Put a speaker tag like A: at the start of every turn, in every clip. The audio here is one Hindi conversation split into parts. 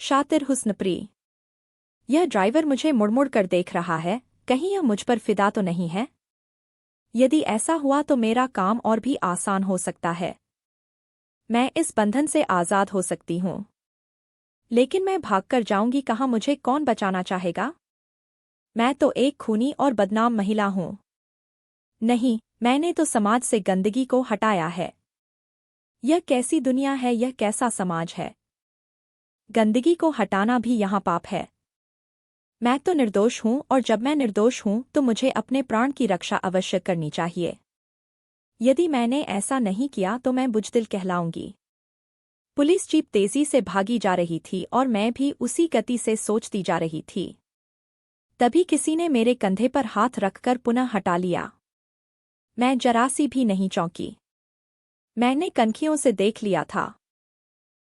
A: शातिर हुस्नप्री। यह ड्राइवर मुझे मुड़ कर देख रहा है, कहीं यह मुझ पर फिदा तो नहीं है? यदि ऐसा हुआ तो मेरा काम और भी आसान हो सकता है। मैं इस बंधन से आज़ाद हो सकती हूँ। लेकिन मैं भागकर जाऊंगी कहाँ? मुझे कौन बचाना चाहेगा? मैं तो एक खूनी और बदनाम महिला हूँ। नहीं, मैंने तो समाज से गंदगी को हटाया है। यह कैसी दुनिया है? यह कैसा समाज है? गंदगी को हटाना भी यहाँ पाप है। मैं तो निर्दोष हूँ, और जब मैं निर्दोष हूँ तो मुझे अपने प्राण की रक्षा अवश्य करनी चाहिए। यदि मैंने ऐसा नहीं किया तो मैं बुज़दिल कहलाऊंगी। पुलिस जीप तेजी से भागी जा रही थी और मैं भी उसी गति से सोचती जा रही थी। तभी किसी ने मेरे कंधे पर हाथ रखकर पुनः हटा लिया। मैं जरा सी भी नहीं चौंकी। मैंने कनखियों से देख लिया था।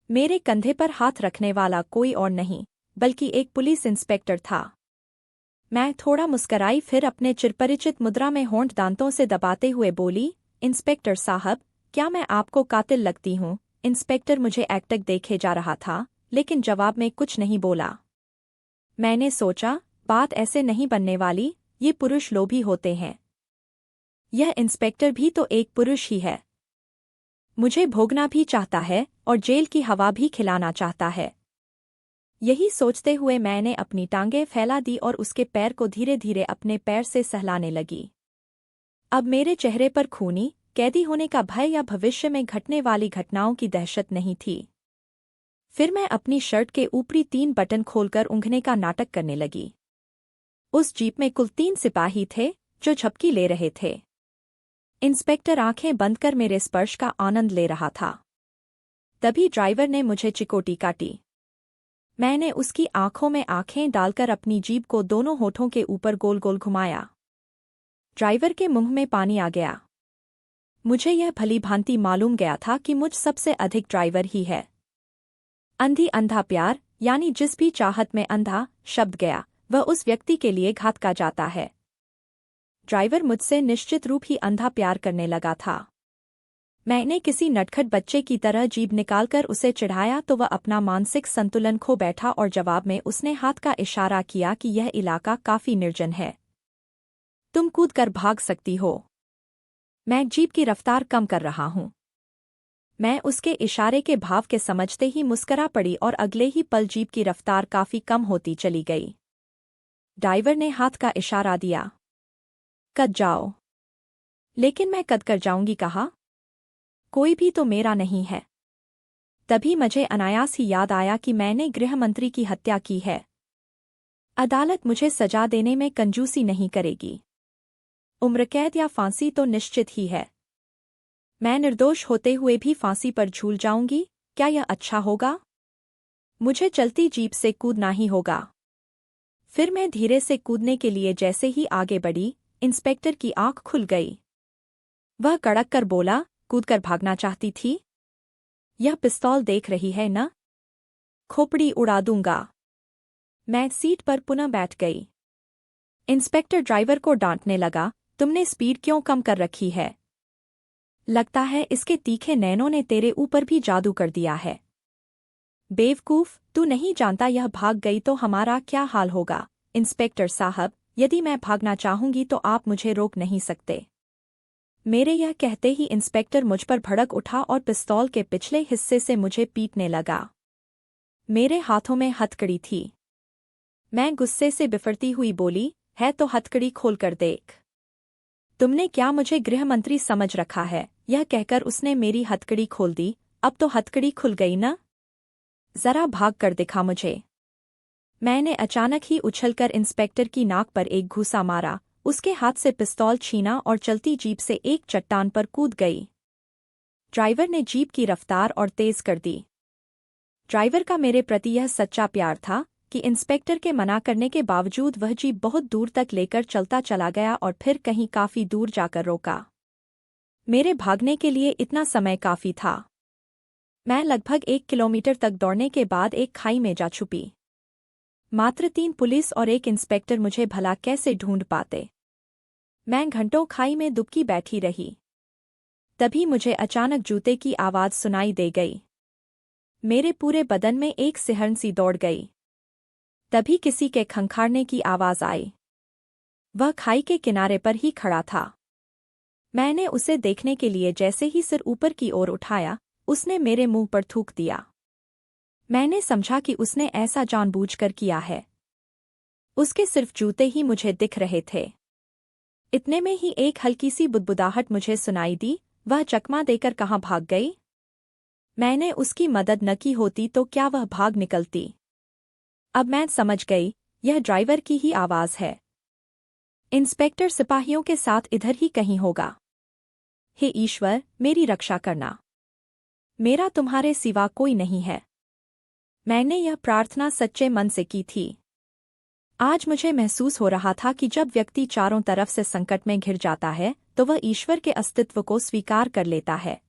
A: मेरे कंधे पर हाथ रखने वाला कोई और नहीं, बल्कि एक पुलिस इंस्पेक्टर था। मैं थोड़ा मुस्कराई, फिर अपने चिरपरिचित मुद्रा में होंठ दांतों से दबाते हुए बोली, इंस्पेक्टर साहब, क्या मैं आपको कातिल लगती हूँ? इंस्पेक्टर मुझे एकटक देखे जा रहा था, लेकिन जवाब में कुछ नहीं बोला। मैंने सोचा, बात ऐसे नहीं बनने वाली, ये पुरुष लोभी होते हैं। यह इंस्पेक्टर भी तो एक पुरुष ही है। मुझे भोगना भी चाहता है और जेल की हवा भी खिलाना चाहता है। यही सोचते हुए मैंने अपनी टांगें फैला दी और उसके पैर को धीरे धीरे अपने पैर से सहलाने लगी। अब मेरे चेहरे पर खूनी, कैदी होने का भय या भविष्य में घटने वाली घटनाओं की दहशत नहीं थी। फिर मैं अपनी शर्ट के ऊपरी 3 बटन खोलकर ऊँघने का नाटक करने लगी। उस जीप में कुल 3 सिपाही थे, जो झपकी ले रहे थे। इंस्पेक्टर आंखें बंद कर मेरे स्पर्श का आनंद ले रहा था। तभी ड्राइवर ने मुझे चिकोटी काटी। मैंने उसकी आंखों में आंखें डालकर अपनी जीभ को दोनों होठों के ऊपर गोल गोल घुमाया। ड्राइवर के मुंह में पानी आ गया। मुझे यह भली भांति मालूम गया था कि मुझ सबसे अधिक ड्राइवर ही है। अंधी अंधा प्यार, यानी जिस भी चाहत में अंधा शब्द गया, वह उस व्यक्ति के लिए घात का जाता है। ड्राइवर मुझसे निश्चित रूप ही अंधा प्यार करने लगा था। मैंने किसी नटखट बच्चे की तरह जीभ निकालकर उसे चिढ़ाया तो वह अपना मानसिक संतुलन खो बैठा और जवाब में उसने हाथ का इशारा किया कि यह इलाका काफी निर्जन है, तुम कूद कर भाग सकती हो। मैं जीप की रफ्तार कम कर रहा हूँ। मैं उसके इशारे के भाव के समझते ही मुस्करा पड़ी और अगले ही पल जीप की रफ्तार काफी कम होती चली गई। ड्राइवर ने हाथ का इशारा दिया, कद जाओ। लेकिन मैं कद कर जाऊंगी कहा? कोई भी तो मेरा नहीं है। तभी मुझे अनायास ही याद आया कि मैंने गृह मंत्री की हत्या की है। अदालत मुझे सजा देने में कंजूसी नहीं करेगी। उम्रकैद या फांसी तो निश्चित ही है। मैं निर्दोष होते हुए भी फांसी पर झूल जाऊंगी। क्या यह अच्छा होगा? मुझे चलती जीप से कूदना ही होगा। फिर मैं धीरे से कूदने के लिए जैसे ही आगे बढ़ी, इंस्पेक्टर की आंख खुल गई। वह कड़क कर बोला, कूदकर भागना चाहती थी? यह पिस्तौल देख रही है न? खोपड़ी उड़ा दूंगा। मैं सीट पर पुनः बैठ गई। इंस्पेक्टर ड्राइवर को डांटने लगा, तुमने स्पीड क्यों कम कर रखी है? लगता है इसके तीखे नैनों ने तेरे ऊपर भी जादू कर दिया है। बेवकूफ, तू नहीं जानता यह भाग गई तो हमारा क्या हाल होगा। इंस्पेक्टर साहब, यदि मैं भागना चाहूंगी तो आप मुझे रोक नहीं सकते। मेरे यह कहते ही इंस्पेक्टर मुझ पर भड़क उठा और पिस्तौल के पिछले हिस्से से मुझे पीटने लगा। मेरे हाथों में हथकड़ी थी। मैं गुस्से से बिफरती हुई बोली, है तो हथकड़ी खोल कर देख। तुमने क्या मुझे गृह मंत्री समझ रखा है? यह कहकर उसने मेरी हथकड़ी खोल दी। अब तो हथकड़ी खुल गई न? जरा भाग कर दिखा मुझे। मैंने अचानक ही उछलकर इंस्पेक्टर की नाक पर एक घूसा मारा, उसके हाथ से पिस्तौल छीना और चलती जीप से एक चट्टान पर कूद गई। ड्राइवर ने जीप की रफ्तार और तेज कर दी। ड्राइवर का मेरे प्रति यह सच्चा प्यार था कि इंस्पेक्टर के मना करने के बावजूद वह जीप बहुत दूर तक लेकर चलता चला गया और फिर कहीं काफी दूर जाकर रोका। मेरे भागने के लिए इतना समय काफी था। मैं लगभग 1 किलोमीटर तक दौड़ने के बाद एक खाई में जा छुपी। मात्र 3 पुलिस और एक इंस्पेक्टर मुझे भला कैसे ढूंढ पाते? मैं घंटों खाई में दुबकी बैठी रही। तभी मुझे अचानक जूते की आवाज सुनाई दे गई। मेरे पूरे बदन में एक सिहरन सी दौड़ गई। तभी किसी के खंखारने की आवाज आई। वह खाई के किनारे पर ही खड़ा था। मैंने उसे देखने के लिए जैसे ही सिर ऊपर की ओर उठाया, उसने मेरे मुंह पर थूक दिया। मैंने समझा कि उसने ऐसा जानबूझकर किया है। उसके सिर्फ जूते ही मुझे दिख रहे थे। इतने में ही एक हल्की सी बुदबुदाहट मुझे सुनाई दी। वह चकमा देकर कहाँ भाग गई? मैंने उसकी मदद न की होती तो क्या वह भाग निकलती? अब मैं समझ गई, यह ड्राइवर की ही आवाज है। इंस्पेक्टर सिपाहियों के साथ इधर ही कहीं होगा। हे ईश्वर, मेरी रक्षा करना। मेरा तुम्हारे सिवा कोई नहीं है। मैंने यह प्रार्थना सच्चे मन से की थी। आज मुझे महसूस हो रहा था कि जब व्यक्ति चारों तरफ से संकट में घिर जाता है तो वह ईश्वर के अस्तित्व को स्वीकार कर लेता है।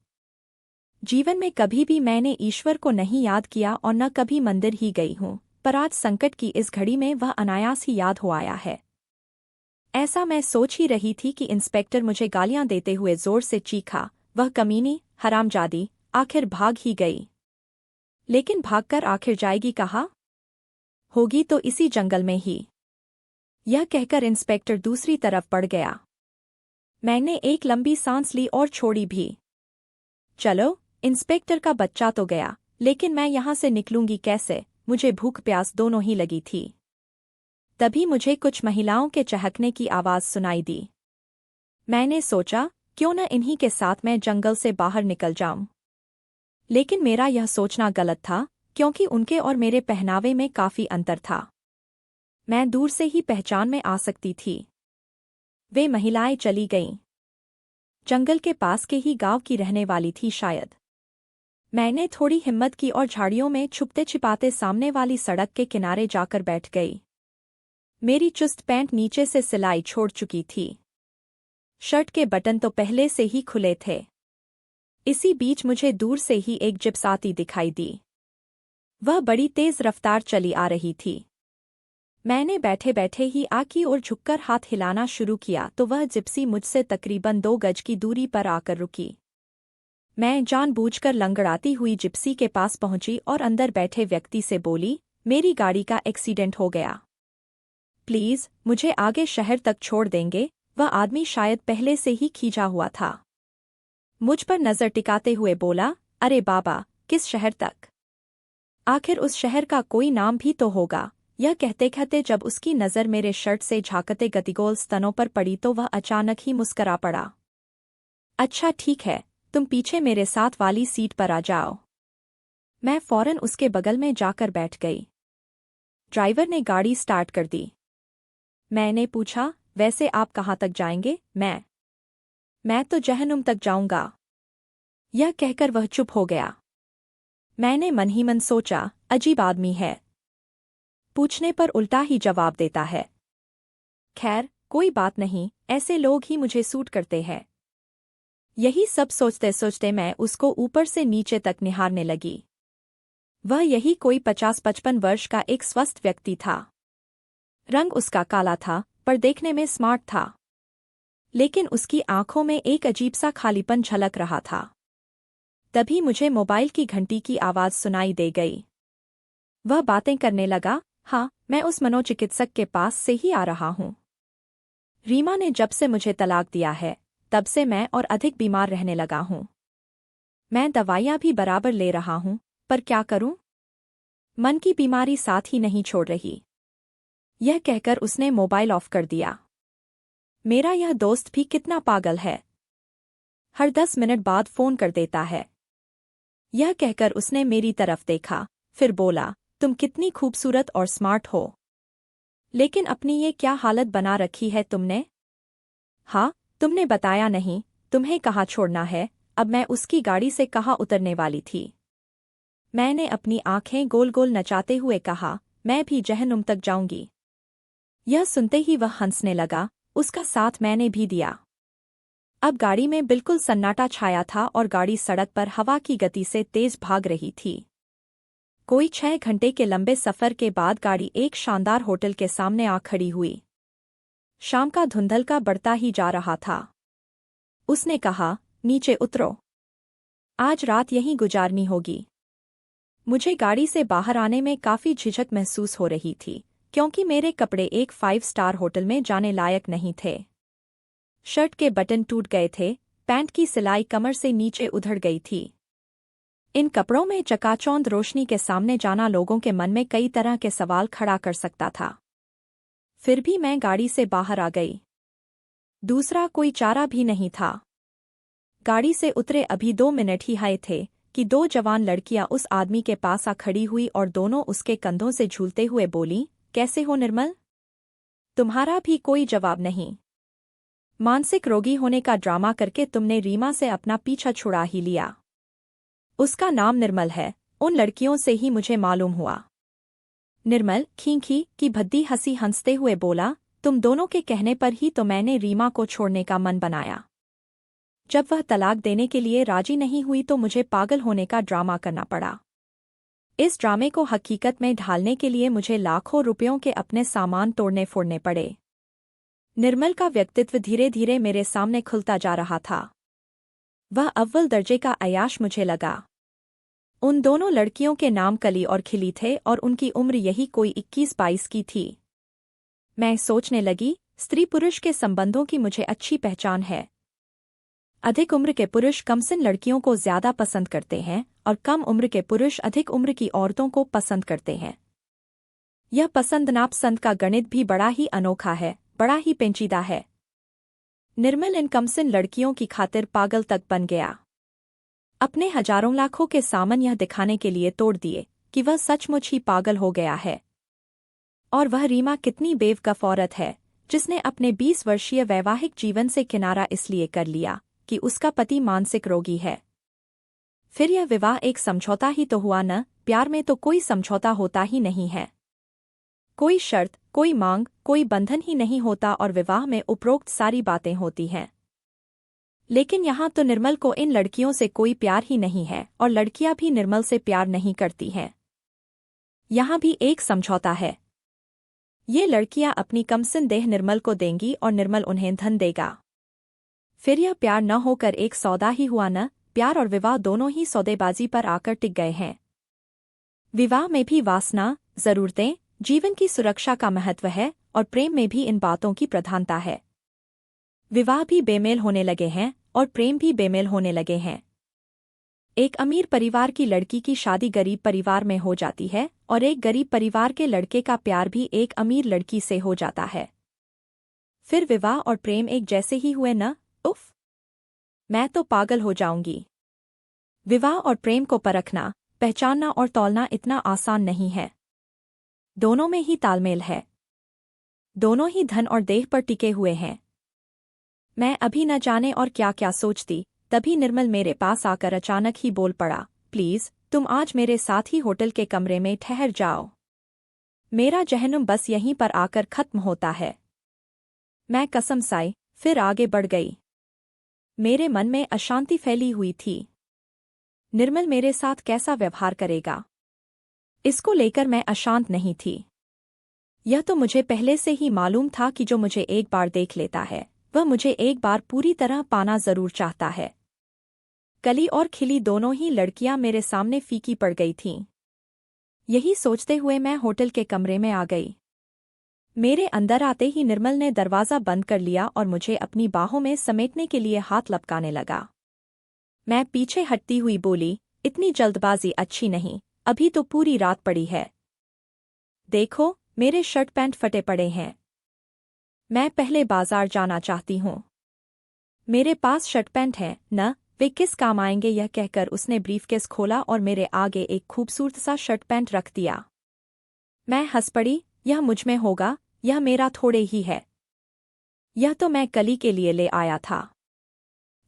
A: जीवन में कभी भी मैंने ईश्वर को नहीं याद किया और न कभी मंदिर ही गई हूँ, पर आज संकट की इस घड़ी में वह अनायास ही याद हो आया है। ऐसा मैं सोच ही रही थी कि इंस्पेक्टर मुझे गालियां देते हुए जोर से चीखा, वह कमीनी, हरामजादी, आखिर भाग ही गई। लेकिन भागकर आखिर जाएगी कहाँ? होगी तो इसी जंगल में ही। यह कहकर इंस्पेक्टर दूसरी तरफ बढ़ गया। मैंने एक लंबी सांस ली और छोड़ी भी। चलो, इंस्पेक्टर का बच्चा तो गया, लेकिन मैं यहां से निकलूंगी कैसे? मुझे भूख प्यास दोनों ही लगी थी। तभी मुझे कुछ महिलाओं के चहकने की आवाज सुनाई दी। मैंने सोचा, क्यों न इन्हीं के साथ मैं जंगल से बाहर निकल जाऊं। लेकिन मेरा यह सोचना गलत था, क्योंकि उनके और मेरे पहनावे में काफी अंतर था। मैं दूर से ही पहचान में आ सकती थी। वे महिलाएं चली गईं। जंगल के पास के ही गांव की रहने वाली थी शायद। मैंने थोड़ी हिम्मत की और झाड़ियों में छुपते छिपाते सामने वाली सड़क के किनारे जाकर बैठ गई। मेरी चुस्त पैंट नीचे से सिलाई छोड़ चुकी थी। शर्ट के बटन तो पहले से ही खुले थे। इसी बीच मुझे दूर से ही एक जिप्स आती दिखाई दी। वह बड़ी तेज रफ्तार चली आ रही थी। मैंने बैठे बैठे ही आग की ओर झुककर हाथ हिलाना शुरू किया तो वह जिप्सी मुझसे तकरीबन 2 गज की दूरी पर आकर रुकी। मैं जानबूझकर लंगड़ाती हुई जिप्सी के पास पहुंची और अंदर बैठे व्यक्ति से बोली, मेरी गाड़ी का एक्सीडेंट हो गया। प्लीज, मुझे आगे शहर तक छोड़ देंगे? वह आदमी शायद पहले से ही खींचा हुआ था। मुझ पर नजर टिकाते हुए बोला, अरे बाबा, किस शहर तक? आखिर उस शहर का कोई नाम भी तो होगा। यह कहते कहते जब उसकी नज़र मेरे शर्ट से झांकते गतिगोल स्तनों पर पड़ी तो वह अचानक ही मुस्करा पड़ा। अच्छा ठीक है, तुम पीछे मेरे साथ वाली सीट पर आ जाओ। मैं फौरन उसके बगल में जाकर बैठ गई। ड्राइवर ने गाड़ी स्टार्ट कर दी। मैंने पूछा, वैसे आप कहाँ तक जाएंगे? मैं तो जहन्नुम तक जाऊंगा। यह कहकर वह चुप हो गया। मैंने मन ही मन सोचा, अजीब आदमी है, पूछने पर उल्टा ही जवाब देता है। खैर, कोई बात नहीं, ऐसे लोग ही मुझे सूट करते हैं। यही सब सोचते सोचते मैं उसको ऊपर से नीचे तक निहारने लगी। वह यही कोई 50-55 वर्ष का एक स्वस्थ व्यक्ति था। रंग उसका काला था, पर देखने में स्मार्ट था। लेकिन उसकी आंखों में एक अजीब सा खालीपन झलक रहा था। तभी मुझे मोबाइल की घंटी की आवाज सुनाई दे गई। वह बातें करने लगा, हाँ, मैं उस मनोचिकित्सक के पास से ही आ रहा हूँ। रीमा ने जब से मुझे तलाक दिया है, तब से मैं और अधिक बीमार रहने लगा हूँ। मैं दवाइयाँ भी बराबर ले रहा हूँ, पर क्या करूँ? मन की बीमारी साथ ही नहीं छोड़ रही। यह कहकर उसने मोबाइल ऑफ कर दिया। मेरा यह दोस्त भी कितना पागल है, हर 10 मिनट बाद फोन कर देता है। यह कहकर उसने मेरी तरफ देखा, फिर बोला, तुम कितनी खूबसूरत और स्मार्ट हो, लेकिन अपनी ये क्या हालत बना रखी है तुमने? हाँ, तुमने बताया नहीं, तुम्हें कहाँ छोड़ना है? अब मैं उसकी गाड़ी से कहाँ उतरने वाली थी। मैंने अपनी आंखें गोल गोल नचाते हुए कहा, मैं भी जहन्नुम तक जाऊंगी। यह सुनते ही वह हंसने लगा, उसका साथ मैंने भी दिया। अब गाड़ी में बिल्कुल सन्नाटा छाया था और गाड़ी सड़क पर हवा की गति से तेज भाग रही थी। कोई 6 घंटे के लंबे सफर के बाद गाड़ी एक शानदार होटल के सामने आ खड़ी हुई। शाम का धुंधलका बढ़ता ही जा रहा था। उसने कहा, नीचे उतरो, आज रात यहीं गुजारनी होगी। मुझे गाड़ी से बाहर आने में काफी झिझक महसूस हो रही थी, क्योंकि मेरे कपड़े एक 5 स्टार होटल में जाने लायक नहीं थे। शर्ट के बटन टूट गए थे, पैंट की सिलाई कमर से नीचे उधड़ गई थी। इन कपड़ों में चकाचौंध रोशनी के सामने जाना लोगों के मन में कई तरह के सवाल खड़ा कर सकता था। फिर भी मैं गाड़ी से बाहर आ गई। दूसरा कोई चारा भी नहीं था। गाड़ी से उतरे अभी 2 मिनट ही आए थे कि 2 जवान लड़कियां उस आदमी के पास आ खड़ी हुई और दोनों उसके कंधों से झूलते हुए बोलीं, कैसे हो निर्मल? तुम्हारा भी कोई जवाब नहीं। मानसिक रोगी होने का ड्रामा करके तुमने रीमा से अपना पीछा छुड़ा ही लिया। उसका नाम निर्मल है, उन लड़कियों से ही मुझे मालूम हुआ। निर्मल खींखी की भद्दी हंसी हंसते हुए बोला, तुम दोनों के कहने पर ही तो मैंने रीमा को छोड़ने का मन बनाया। जब वह तलाक देने के लिए राजी नहीं हुई तो मुझे पागल होने का ड्रामा करना पड़ा। इस ड्रामे को हकीकत में ढालने के लिए मुझे लाखों रुपयों के अपने सामान तोड़ने फोड़ने पड़े। निर्मल का व्यक्तित्व धीरे धीरे मेरे सामने खुलता जा रहा था। वह अव्वल दर्जे का अयाश मुझे लगा। उन दोनों लड़कियों के नाम कली और खिली थे और उनकी उम्र यही कोई 21-22 की थी। मैं सोचने लगी, स्त्री पुरुष के संबंधों की मुझे अच्छी पहचान है। अधिक उम्र के पुरुष कमसिन लड़कियों को ज्यादा पसंद करते हैं और कम उम्र के पुरुष अधिक उम्र की औरतों को पसंद करते हैं। यह पसंद नापसंद का गणित भी बड़ा ही अनोखा है, बड़ा ही पेचीदा है। निर्मल इन कमसिन लड़कियों की खातिर पागल तक बन गया। अपने हजारों लाखों के सामान यह दिखाने के लिए तोड़ दिए कि वह सचमुच ही पागल हो गया है। और वह रीमा कितनी बेवकूफ औरत है, जिसने अपने 20 वर्षीय वैवाहिक जीवन से किनारा इसलिए कर लिया कि उसका पति मानसिक रोगी है। फिर यह विवाह एक समझौता ही तो हुआ न? प्यार में तो कोई समझौता होता ही नहीं है। कोई शर्त, कोई मांग, कोई बंधन ही नहीं होता और विवाह में उपरोक्त सारी बातें होती हैं। लेकिन यहाँ तो निर्मल को इन लड़कियों से कोई प्यार ही नहीं है और लड़कियां भी निर्मल से प्यार नहीं करती हैं। यहाँ भी एक समझौता है। ये लड़कियां अपनी कमसिन देह निर्मल को देंगी और निर्मल उन्हें धन देगा। फिर यह प्यार न होकर एक सौदा ही हुआ न? प्यार और विवाह दोनों ही सौदेबाजी पर आकर टिक गए हैं। विवाह में भी वासना, जरूरतें, जीवन की सुरक्षा का महत्व है और प्रेम में भी इन बातों की प्रधानता है। विवाह भी बेमेल होने लगे हैं और प्रेम भी बेमेल होने लगे हैं। एक अमीर परिवार की लड़की की शादी गरीब परिवार में हो जाती है और एक गरीब परिवार के लड़के का प्यार भी एक अमीर लड़की से हो जाता है। फिर विवाह और प्रेम एक जैसे ही हुए न? उफ! मैं तो पागल हो जाऊंगी। विवाह और प्रेम को परखना, पहचानना और तौलना इतना आसान नहीं है। दोनों में ही तालमेल है। दोनों ही धन और देह पर टिके हुए हैं। मैं अभी न जाने और क्या क्या सोचती, तभी निर्मल मेरे पास आकर अचानक ही बोल पड़ा, प्लीज तुम आज मेरे साथ ही होटल के कमरे में ठहर जाओ। मेरा जहन्नुम बस यहीं पर आकर खत्म होता है। मैं कसम साई फिर आगे बढ़ गई। मेरे मन में अशांति फैली हुई थी। निर्मल मेरे साथ कैसा व्यवहार करेगा, इसको लेकर मैं अशांत नहीं थी। यह तो मुझे पहले से ही मालूम था कि जो मुझे एक बार देख लेता है वह मुझे एक बार पूरी तरह पाना जरूर चाहता है। कली और खिली दोनों ही लड़कियां मेरे सामने फीकी पड़ गई थीं। यही सोचते हुए मैं होटल के कमरे में आ गई। मेरे अंदर आते ही निर्मल ने दरवाज़ा बंद कर लिया और मुझे अपनी बाहों में समेटने के लिए हाथ लपकाने लगा। मैं पीछे हटती हुई बोली, इतनी जल्दबाजी अच्छी नहीं, अभी तो पूरी रात पड़ी है। देखो, मेरे शर्ट पैंट फटे पड़े हैं। मैं पहले बाजार जाना चाहती हूँ। मेरे पास शर्ट पैंट हैं न, वे किस काम आएंगे? यह कहकर उसने ब्रीफकेस खोला और मेरे आगे एक खूबसूरत सा शर्ट पैंट रख दिया। मैं हंस पड़ी, यह मुझ में होगा, यह मेरा थोड़े ही है। यह तो मैं कली के लिए ले आया था।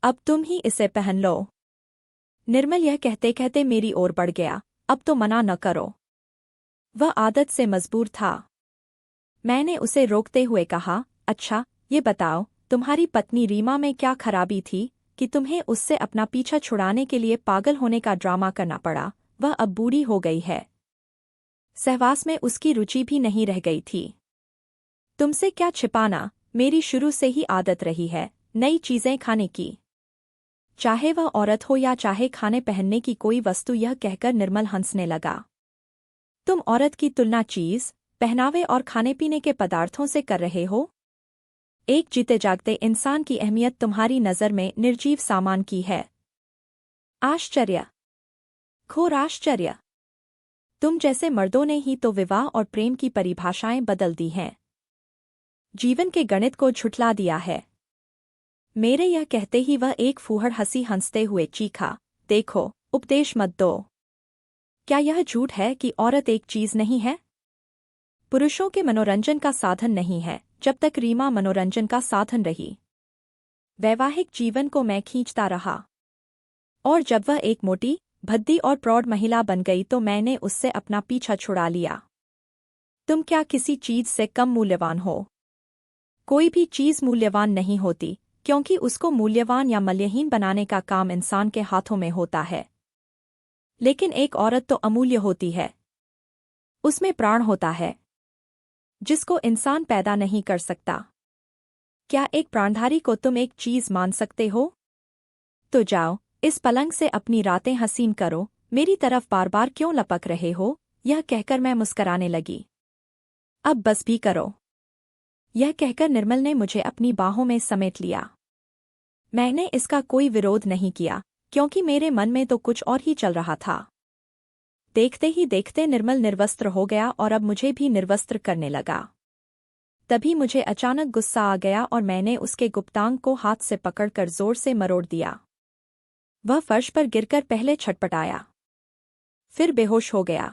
A: अब तुम ही इसे पहन लो। निर्मल यह कहते कहते मेरी ओर बढ़ गया, अब तो मना न करो। वह आदत से मजबूर था। मैंने उसे रोकते हुए कहा, अच्छा, ये बताओ, तुम्हारी पत्नी रीमा में क्या खराबी थी कि तुम्हें उससे अपना पीछा छुड़ाने के लिए पागल होने का ड्रामा करना पड़ा? वह अब बूढ़ी हो गई है। सहवास में उसकी रुचि भी नहीं रह गई थी। तुमसे क्या छिपाना, मेरी शुरू से ही आदत रही है नई चीजें खाने की। चाहे वह औरत हो या चाहे खाने पहनने की कोई वस्तु, यह कहकर निर्मल हंसने लगा। तुम औरत की तुलना चीज, पहनावे और खाने पीने के पदार्थों से कर रहे हो? एक जीते जागते इंसान की अहमियत तुम्हारी नज़र में निर्जीव सामान की है। आश्चर्य, घोर आश्चर्य। तुम जैसे मर्दों ने ही तो विवाह और प्रेम की परिभाषाएं बदल दी हैं, जीवन के गणित को झुठला दिया है। मेरे यह कहते ही वह एक फूहड़ हंसी हंसते हुए चीखा, देखो, उपदेश मत दो। क्या यह झूठ है कि औरत एक चीज नहीं है? पुरुषों के मनोरंजन का साधन नहीं है, जब तक रीमा मनोरंजन का साधन रही। वैवाहिक जीवन को मैं खींचता रहा, और जब वह एक मोटी, भद्दी और प्रौढ़ महिला बन गई तो मैंने उससे अपना पीछा छुड़ा लिया। तुम क्या किसी चीज से कम मूल्यवान हो? कोई भी चीज मूल्यवान नहीं होती, क्योंकि उसको मूल्यवान या मूल्यहीन बनाने का काम इंसान के हाथों में होता है। लेकिन एक औरत तो अमूल्य होती है। उसमें प्राण होता है, जिसको इंसान पैदा नहीं कर सकता। क्या एक प्राणधारी को तुम एक चीज मान सकते हो? तो जाओ, इस पलंग से अपनी रातें हसीन करो, मेरी तरफ बार बार क्यों लपक रहे हो? यह कहकर मैं मुस्कराने लगी। अब बस भी करो। यह कहकर निर्मल ने मुझे अपनी बाहों में समेट लिया। मैंने इसका कोई विरोध नहीं किया, क्योंकि मेरे मन में तो कुछ और ही चल रहा था। देखते ही देखते निर्मल निर्वस्त्र हो गया और अब मुझे भी निर्वस्त्र करने लगा। तभी मुझे अचानक गुस्सा आ गया और मैंने उसके गुप्तांग को हाथ से पकड़कर जोर से मरोड़ दिया। वह फर्श पर गिरकर पहले छटपटाया, फिर बेहोश हो गया।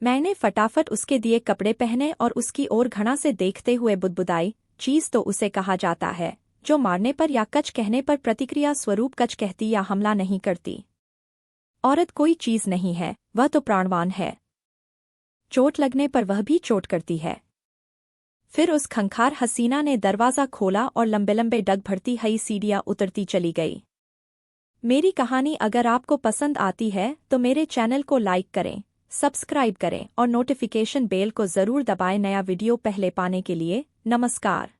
A: मैंने फटाफट उसके दिए कपड़े पहने और उसकी ओर घृणा से देखते हुए बुदबुदाई, चीज तो उसे कहा जाता है जो मारने पर या कच कहने पर प्रतिक्रिया स्वरूप कच कहती या हमला नहीं करती। औरत कोई चीज नहीं है, वह तो प्राणवान है। चोट लगने पर वह भी चोट करती है। फिर उस खंखार हसीना ने दरवाज़ा खोला और लंबे लंबे डग भरती हई सीढ़ियां उतरती चली गई। मेरी कहानी अगर आपको पसंद आती है तो मेरे चैनल को लाइक करें, सब्सक्राइब करें और नोटिफिकेशन बेल को ज़रूर दबाएं नया वीडियो पहले पाने के लिए। नमस्कार।